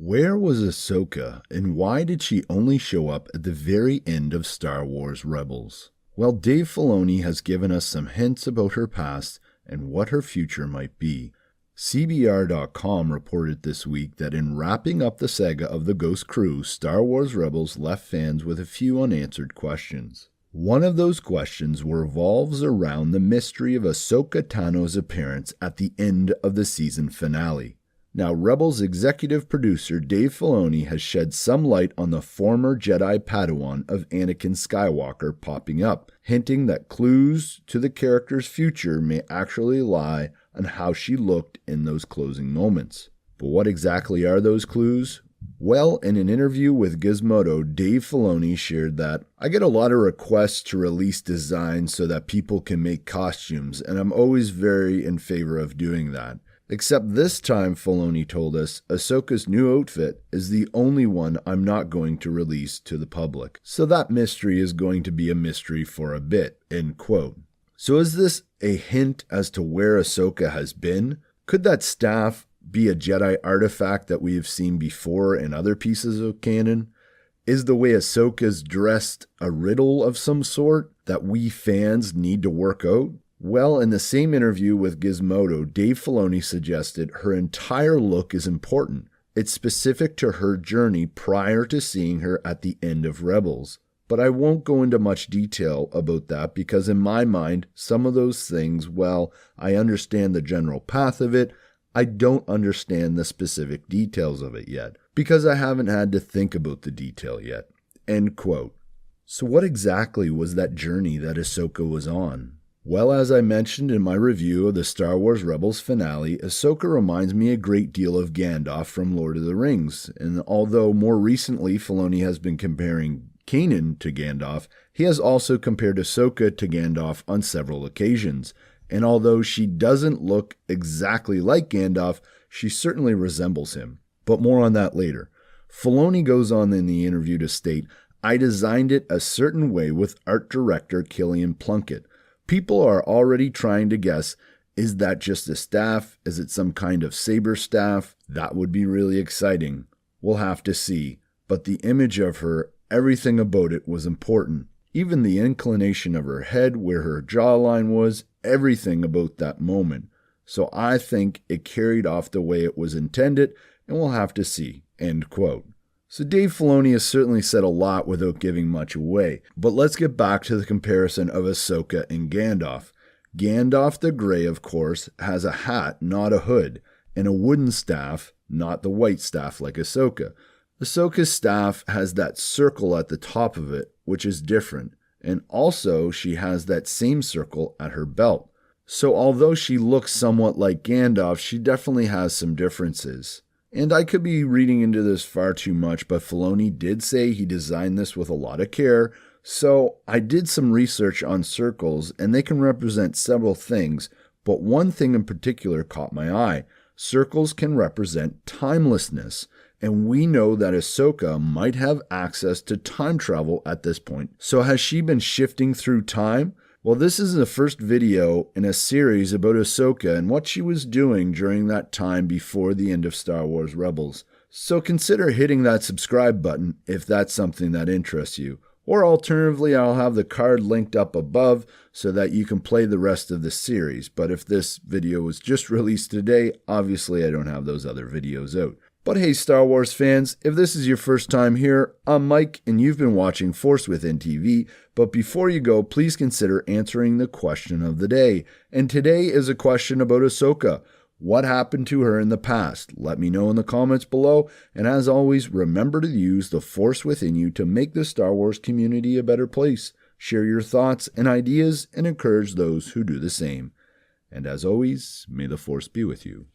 Where was Ahsoka, and why did she only show up at the very end of Star Wars Rebels? Well, Dave Filoni has given us some hints about her past and what her future might be. CBR.com reported this week that in wrapping up the saga of the Ghost Crew, Star Wars Rebels left fans with a few unanswered questions. One of those questions revolves around the mystery of Ahsoka Tano's appearance at the end of the season finale. Now, Rebels executive producer Dave Filoni has shed some light on the former Jedi Padawan of Anakin Skywalker popping up, hinting that clues to the character's future may actually lie on how she looked in those closing moments. But what exactly are those clues? Well, in an interview with Gizmodo, Dave Filoni shared that, "I get a lot of requests to release designs so that people can make costumes, and I'm always very in favor of doing that. Except this time," Filoni told us, "Ahsoka's new outfit is the only one I'm not going to release to the public. So that mystery is going to be a mystery for a bit," end quote. So is this a hint as to where Ahsoka has been? Could that staff be a Jedi artifact that we have seen before in other pieces of canon? Is the way Ahsoka's dressed a riddle of some sort that we fans need to work out? Well, in the same interview with Gizmodo, Dave Filoni suggested her entire look is important. It's specific to her journey prior to seeing her at the end of Rebels. But I won't go into much detail about that because in my mind, some of those things, well, I understand the general path of it, I don't understand the specific details of it yet, because I haven't had to think about the detail yet. End quote. So what exactly was that journey that Ahsoka was on? Well, as I mentioned in my review of the Star Wars Rebels finale, Ahsoka reminds me a great deal of Gandalf from Lord of the Rings, and although more recently Filoni has been comparing Kanan to Gandalf, he has also compared Ahsoka to Gandalf on several occasions, and although she doesn't look exactly like Gandalf, she certainly resembles him. But more on that later. Filoni goes on in the interview to state, "I designed it a certain way with art director Killian Plunkett. People are already trying to guess, is that just a staff? Is it some kind of saber staff? That would be really exciting. We'll have to see. But the image of her, everything about it was important. Even the inclination of her head, where her jawline was, everything about that moment. So I think it carried off the way it was intended, and we'll have to see." End quote. So Dave Filoni has certainly said a lot without giving much away, but let's get back to the comparison of Ahsoka and Gandalf. Gandalf the Grey, of course, has a hat, not a hood, and a wooden staff, not the white staff like Ahsoka. Ahsoka's staff has that circle at the top of it, which is different, and also she has that same circle at her belt. So although she looks somewhat like Gandalf, she definitely has some differences. And I could be reading into this far too much, but Filoni did say he designed this with a lot of care. So I did some research on circles, and they can represent several things, but one thing in particular caught my eye. Circles can represent timelessness, and we know that Ahsoka might have access to time travel at this point. So has she been shifting through time? Well, this is the first video in a series about Ahsoka and what she was doing during that time before the end of Star Wars Rebels. So consider hitting that subscribe button if that's something that interests you. Or alternatively, I'll have the card linked up above so that you can play the rest of the series. But if this video was just released today, obviously I don't have those other videos out. But hey, Star Wars fans, if this is your first time here, I'm Mike, and you've been watching Force Within TV. But before you go, please consider answering the question of the day. And today is a question about Ahsoka. What happened to her in the past? Let me know in the comments below. And as always, remember to use the Force within you to make the Star Wars community a better place. Share your thoughts and ideas and encourage those who do the same. And as always, may the Force be with you.